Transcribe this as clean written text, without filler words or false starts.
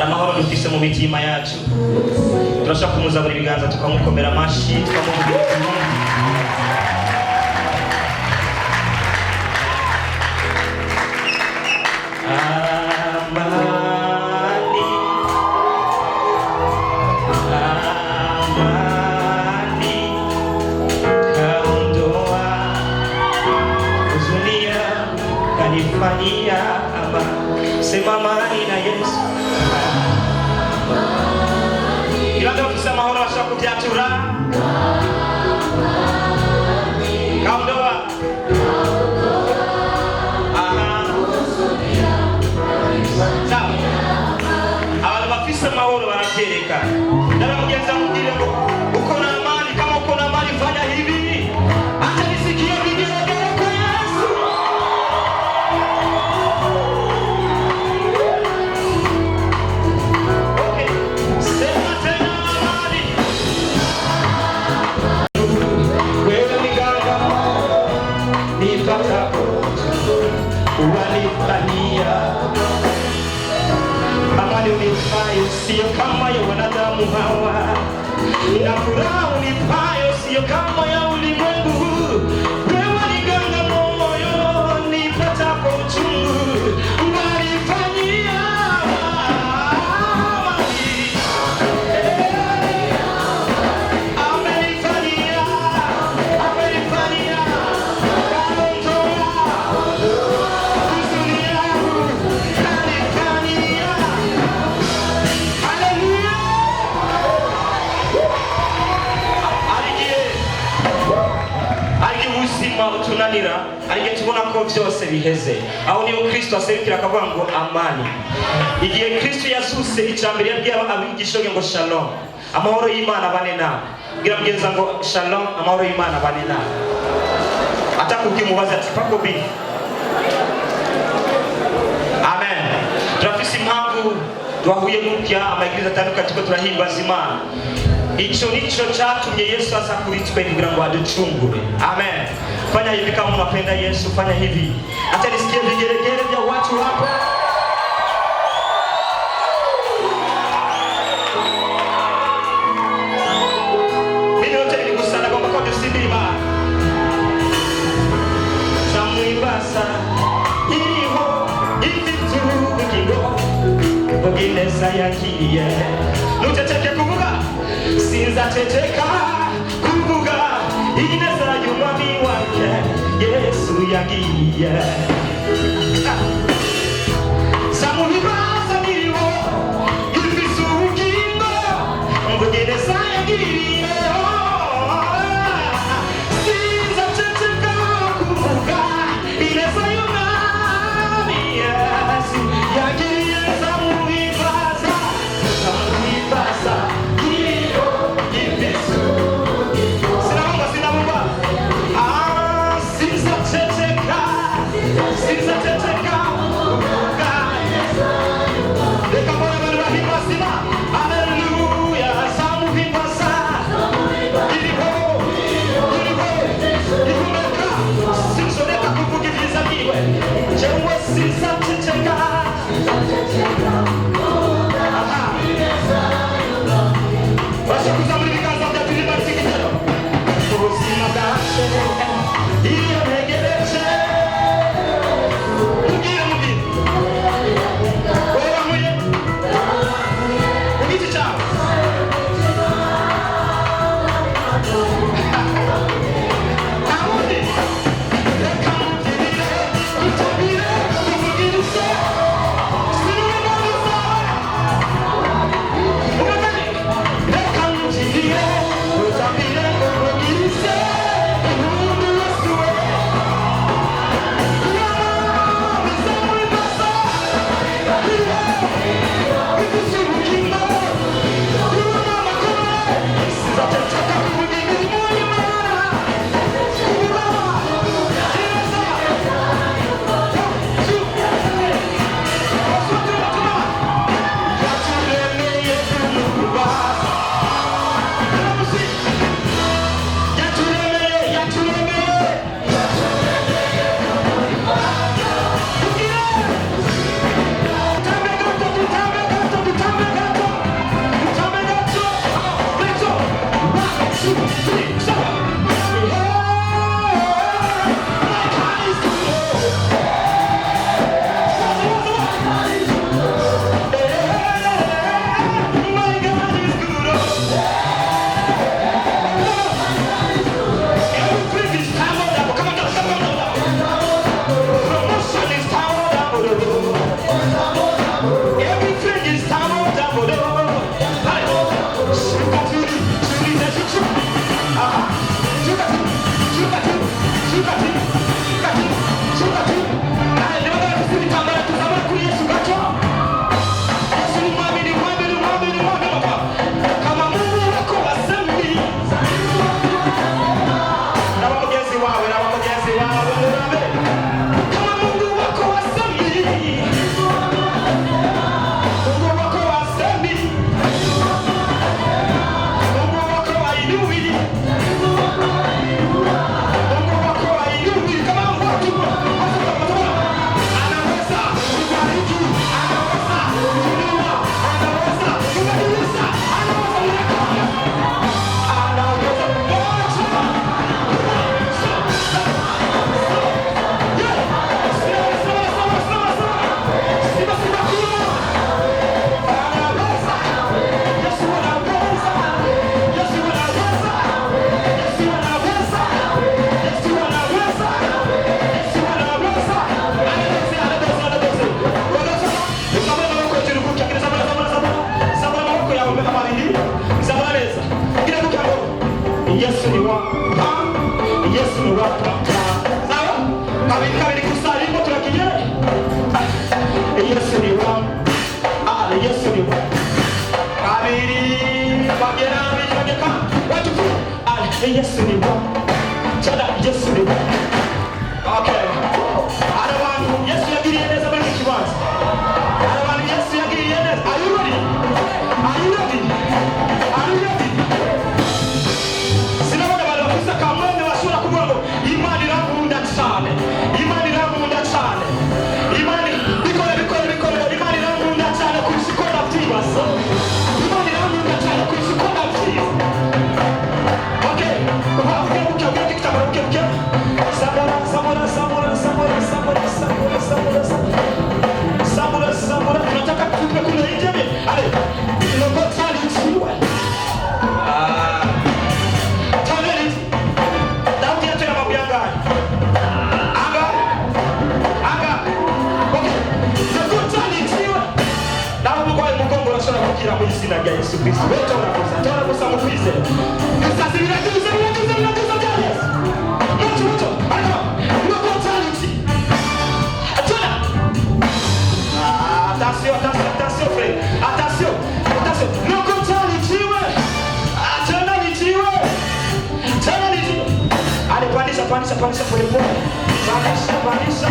amahoro dufise mu mitima yacu. Turashaka kumuzabura ibiganza tukamukomera amashi tukamuvugira sema amani na Yesu. Ilanda kusema mahoro washaka kutiatura. Kaondoa. Sawa. Abana bafise mahoro baravyereka. Ndaba mugenza mugire ngo uko na amani, kama uko na amani fanya hivi. Acha nisikie vigelegele kwa Yesu. Amani unipayo sio kama ya wanadamu hawa, na furaha unipayo sio kama ya ulimwengu. Wewe niganga moyo nipatapo uchungu, unanifanyia tunanira arige tubona ko byose biheze. Aho niyo Kristo aserukira akavuga ngo amani. Igihe Kristo yasuse icambere yabwiye abigisho ngo shalom, amahoro y'Imana bane na gira mugenza ngo shalom, amahoro y'Imana bane na atakukimubaza ati pako bi. Amen. Turafise impamvu twahuye mupya amagiriza atandukanye tuko turahimbaza Imana. Icho nicho chatumye Yesu asa kuritwe kugira ngo aducungure. Amen. Fanya hivi kama unapenda Yesu, fanya hivi. Acha nisikie vigelegele vya watu hapa. Mimi wote nikusana kwamba kwa tusimama. Samuibasa iriho ifitu kingo. Bogineza yakiye. Nuteteke kuvuga. Sinza teteka kuvuga ineza y'umwami wake Yesu yagiye. Samuhibaza niriho ifise ubugingo mvugereza yagiye. Sinza teteka kuvuga ineza y'umwami Yesu yagiye. Samuhibaza Sinza teteka kuvuga ineza y'umwami Yesu ni wa Yesu ni wa sawa kabiri kusali kwa tunakiye Yesu ni wa Yesu ni wa kabiri bagera bijogeka watu Yesu ni wa chada Yesu ni wa okay arabantu Yesu yagiriye neza muri kibanza arabantu Yesu yagiriye neza are you ready sinabona abantu bafise akamwanya bashobora kuvuga ngo Imana irankunda cyane Imana irankunda cyane Imana bikora Imana irankunda cyane kurusha uko ndavyibaza Imana irankunda cyane kurusha uko ndavyibaza okay ukavuga kitambaro keke samura tunataka kutupe kule injeni ale ndio talent talent dauti yetu ya mambo yanga anga okay ndio talent hiyo na kwa mkongo na sura kukira kwa jina la Yesu Kristo wote wanakosa mfize sasa ninajuza attention frère, attention, non kontalitiwe, tena nitiwe, allez pandisha pole pole, pandisha,